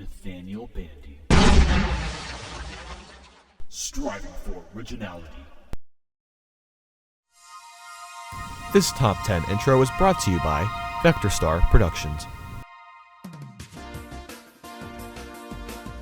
Nathaniel Bandy. Striving for originality. This top 10 intro is brought to you by VectorStar Productions.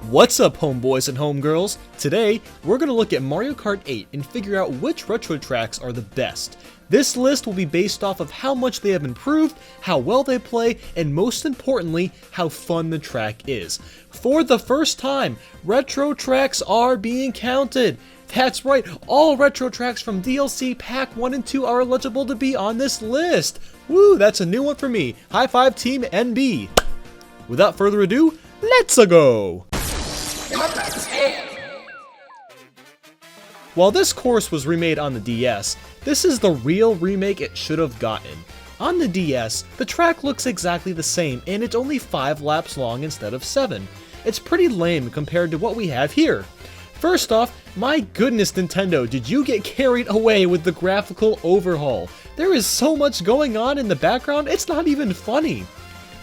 What's up, homeboys and homegirls? Today, we're gonna look at Mario Kart 8 and figure out which retro tracks are the best. This list will be based off of how much they have improved, how well they play, and most importantly, how fun the track is. For the first time, retro tracks are being counted. That's right, all retro tracks from DLC Pack 1 and 2 are eligible to be on this list. Woo, that's a new one for me. High five Team NB. Without further ado, let's go! While this course was remade on the DS, this is the real remake it should have gotten. On the DS, the track looks exactly the same and it's only 5 laps long instead of 7. It's pretty lame compared to what we have here. First off, my goodness Nintendo, did you get carried away with the graphical overhaul? There is so much going on in the background, it's not even funny.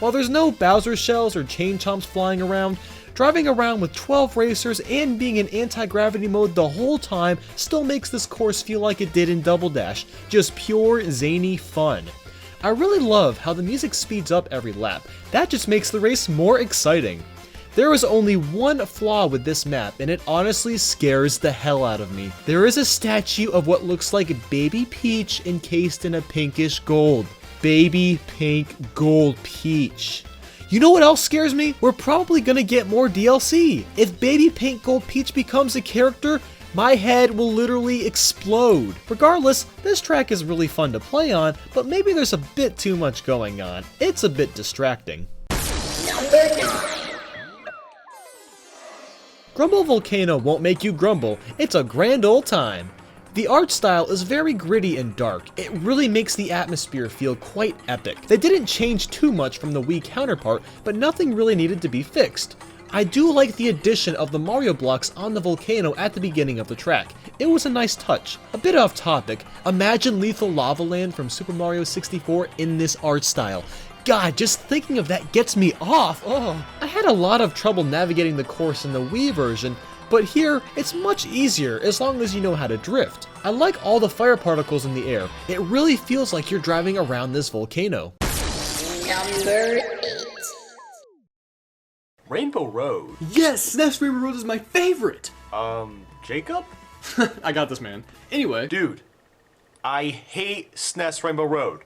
While there's no Bowser shells or chain chomps flying around, driving around with 12 racers and being in anti-gravity mode the whole time still makes this course feel like it did in Double Dash, just pure zany fun. I really love how the music speeds up every lap, that just makes the race more exciting. There is only one flaw with this map and it honestly scares the hell out of me. There is a statue of what looks like Baby Peach encased in a pinkish gold. Baby pink gold Peach. You know what else scares me? We're probably gonna get more DLC. If Baby Pink Gold Peach becomes a character, my head will literally explode. Regardless, this track is really fun to play on, but maybe there's a bit too much going on. It's a bit distracting. Number 9. Grumble Volcano won't make you grumble. It's a grand old time. The art style is very gritty and dark. It really makes the atmosphere feel quite epic. They didn't change too much from the Wii counterpart, but nothing really needed to be fixed. I do like the addition of the Mario blocks on the volcano at the beginning of the track. It was a nice touch. A bit off topic, imagine Lethal Lava Land from Super Mario 64 in this art style. God, just thinking of that gets me off. Oh, I had a lot of trouble navigating the course in the Wii version, but here, it's much easier as long as you know how to drift. I like all the fire particles in the air. It really feels like you're driving around this volcano. Number 8. Rainbow Road. Yes, SNES Rainbow Road is my favorite! Jacob? I got this, man. Anyway. Dude, I hate SNES Rainbow Road.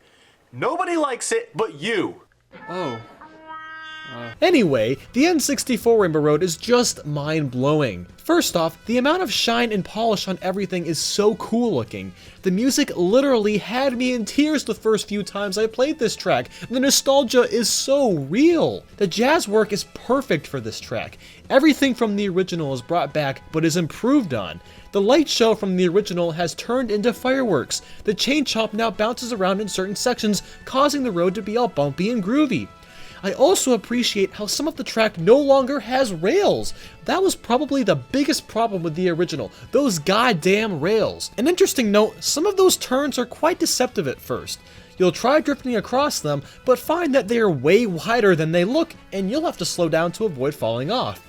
Nobody likes it but you. Oh. Anyway, the N64 Rainbow Road is just mind-blowing. First off, the amount of shine and polish on everything is so cool looking. The music literally had me in tears the first few times I played this track. The nostalgia is so real. The jazz work is perfect for this track. Everything from the original is brought back but is improved on. The light show from the original has turned into fireworks. The chain chomp now bounces around in certain sections, causing the road to be all bumpy and groovy. I also appreciate how some of the track no longer has rails. That was probably the biggest problem with the original, those goddamn rails. An interesting note, some of those turns are quite deceptive at first. You'll try drifting across them, but find that they are way wider than they look, and you'll have to slow down to avoid falling off.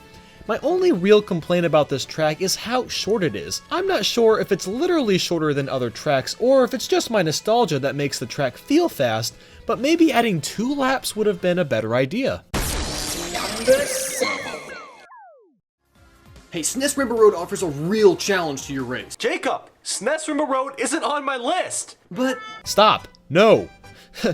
My only real complaint about this track is how short it is. I'm not sure if it's literally shorter than other tracks or if it's just my nostalgia that makes the track feel fast, but maybe adding 2 laps would have been a better idea. Number 7. Hey, SNES Rainbow Road offers a real challenge to your race. Jacob, SNES Rainbow Road isn't on my list. But... Stop. No.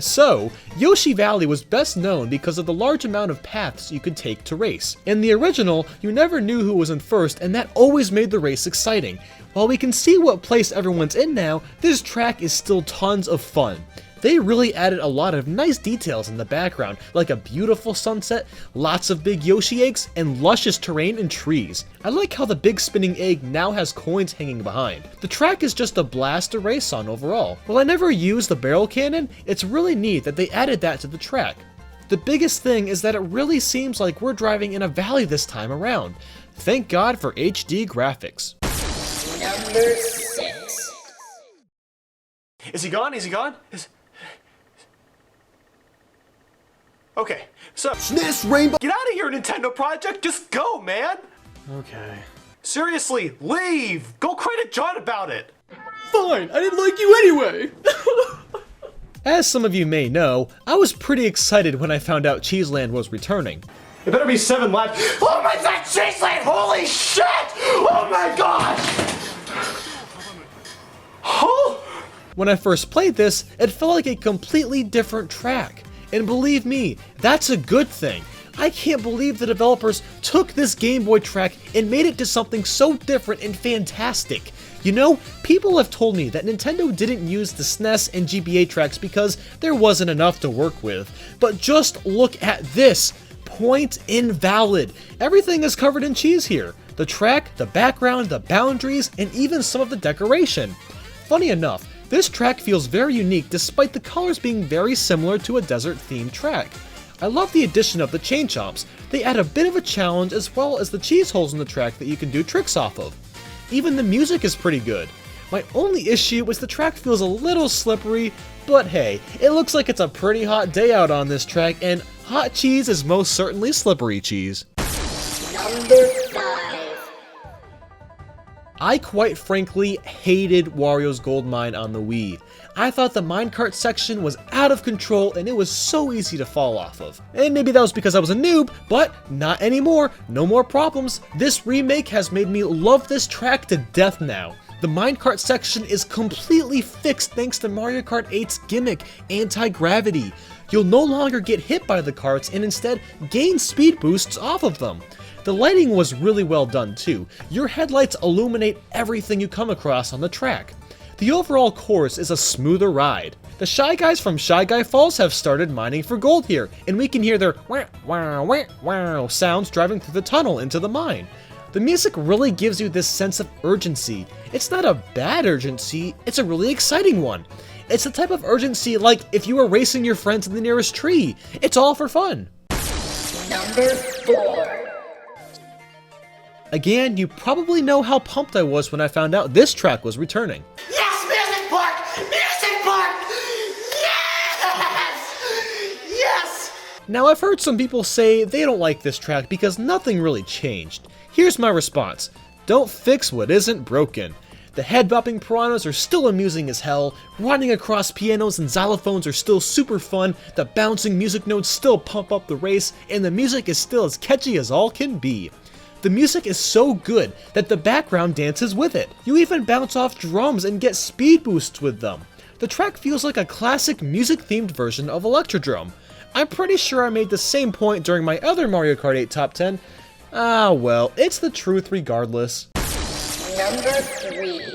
So, Yoshi Valley was best known because of the large amount of paths you could take to race. In the original, you never knew who was in first, and that always made the race exciting. While we can see what place everyone's in now, this track is still tons of fun. They really added a lot of nice details in the background, like a beautiful sunset, lots of big Yoshi eggs, and luscious terrain and trees. I like how the big spinning egg now has coins hanging behind. The track is just a blast to race on overall. While I never used the barrel cannon, it's really neat that they added that to the track. The biggest thing is that it really seems like we're driving in a valley this time around. Thank God for HD graphics. Number 6. Is he gone? Is he gone? Okay, so SNES Rainbow. get out of here, Nintendo Project. Just go, man. Okay. Seriously, leave. Go credit John about it. Fine, I didn't like you anyway. As some of you may know, I was pretty excited when I found out Cheeseland was returning. It better be 7 laps. Oh my God, Cheeseland! Holy shit! Oh my God! Oh! When I first played this, it felt like a completely different track. And believe me, that's a good thing. I can't believe the developers took this Game Boy track and made it to something so different and fantastic. You know, people have told me that Nintendo didn't use the SNES and GBA tracks because there wasn't enough to work with. But just look at this. Point invalid. Everything is covered in cheese here. The track, the background, the boundaries, and even some of the decoration. Funny enough, this track feels very unique despite the colors being very similar to a desert-themed track. I love the addition of the chain chomps. They add a bit of a challenge as well as the cheese holes in the track that you can do tricks off of. Even the music is pretty good. My only issue is the track feels a little slippery, but hey, it looks like it's a pretty hot day out on this track, and hot cheese is most certainly slippery cheese. Number 5. I quite frankly hated Wario's Gold Mine on the Wii. I thought the minecart section was out of control and it was so easy to fall off of. And maybe that was because I was a noob, but not anymore. No more problems. This remake has made me love this track to death now. The minecart section is completely fixed thanks to Mario Kart 8's gimmick, anti-gravity. You'll no longer get hit by the carts and instead gain speed boosts off of them. The lighting was really well done too. Your headlights illuminate everything you come across on the track. The overall course is a smoother ride. The Shy Guys from Shy Guy Falls have started mining for gold here, and we can hear their wah wah wah wah sounds driving through the tunnel into the mine. The music really gives you this sense of urgency. It's not a bad urgency, it's a really exciting one. It's the type of urgency like if you were racing your friends in the nearest tree. It's all for fun. Number 4. Again, you probably know how pumped I was when I found out this track was returning. Yes, Music Park! Music Park! Yes! Yes! Now, I've heard some people say they don't like this track because nothing really changed. Here's my response. Don't fix what isn't broken. The head-bopping piranhas are still amusing as hell, running across pianos and xylophones are still super fun, the bouncing music notes still pump up the race, and the music is still as catchy as all can be. The music is so good that the background dances with it. You even bounce off drums and get speed boosts with them. The track feels like a classic music-themed version of Electrodrome. I'm pretty sure I made the same point during my other Mario Kart 8 Top 10. Ah well, it's the truth regardless. Number 3.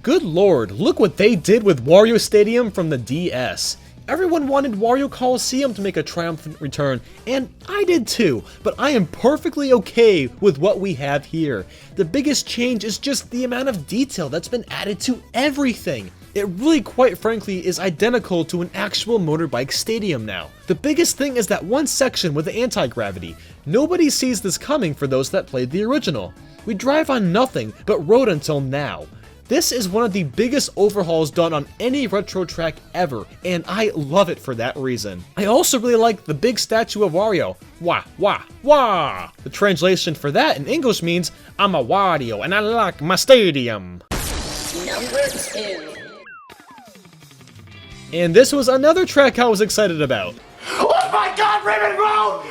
Good lord, look what they did with Wario Stadium from the DS. Everyone wanted Wario Coliseum to make a triumphant return, and I did too, but I am perfectly okay with what we have here. The biggest change is just the amount of detail that's been added to everything. It really, quite frankly, is identical to an actual motorbike stadium now. The biggest thing is that one section with the anti-gravity. Nobody sees this coming for those that played the original. We drive on nothing but road until now. This is one of the biggest overhauls done on any retro track ever, and I love it for that reason. I also really like the big statue of Wario. Wah, wah, wah! The translation for that in English means, I'm a Wario and I like my stadium. Number 2. And this was another track I was excited about. Oh my God, Raymond Road!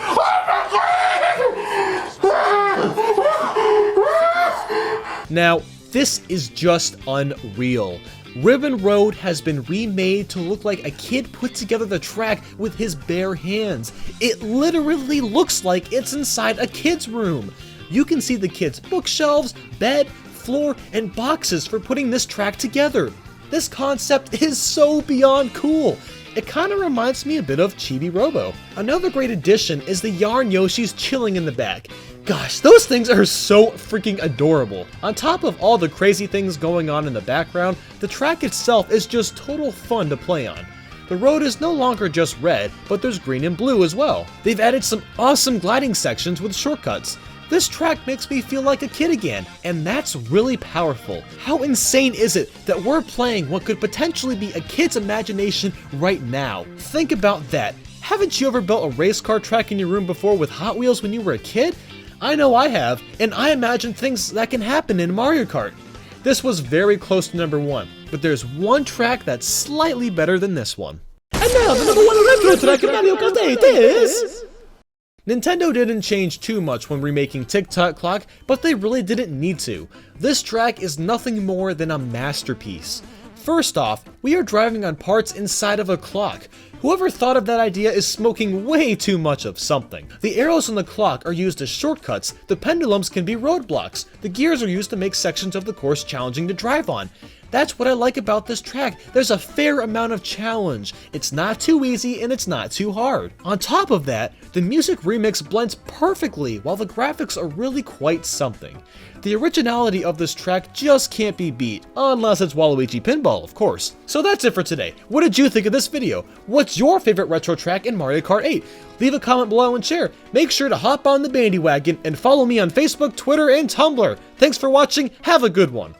Now, this is just unreal. Ribbon Road has been remade to look like a kid put together the track with his bare hands. It literally looks like it's inside a kid's room. You can see the kids' bookshelves, bed, floor, and boxes for putting this track together. This concept is so beyond cool. It kind of reminds me a bit of Chibi Robo. Another great addition is the yarn Yoshis chilling in the back. Gosh, those things are so freaking adorable. On top of all the crazy things going on in the background, the track itself is just total fun to play on. The road is no longer just red, but there's green and blue as well. They've added some awesome gliding sections with shortcuts. This track makes me feel like a kid again, and that's really powerful. How insane is it that we're playing what could potentially be a kid's imagination right now? Think about that. Haven't you ever built a race car track in your room before with Hot Wheels when you were a kid? I know I have, and I imagine things that can happen in Mario Kart. This was very close to number 1, but there's one track that's slightly better than this one. And now the number 1 retro track in Mario Kart 8 is... Nintendo didn't change too much when remaking Tick-Tock Clock, but they really didn't need to. This track is nothing more than a masterpiece. First off, we are driving on parts inside of a clock. Whoever thought of that idea is smoking way too much of something. The arrows on the clock are used as shortcuts, the pendulums can be roadblocks, the gears are used to make sections of the course challenging to drive on. That's what I like about this track. There's a fair amount of challenge. It's not too easy and it's not too hard. On top of that, the music remix blends perfectly while the graphics are really quite something. The originality of this track just can't be beat, unless it's Waluigi Pinball, of course. So that's it for today. What did you think of this video? What's your favorite retro track in Mario Kart 8? Leave a comment below and share. Make sure to hop on the bandwagon and follow me on Facebook, Twitter, and Tumblr. Thanks for watching. Have a good one.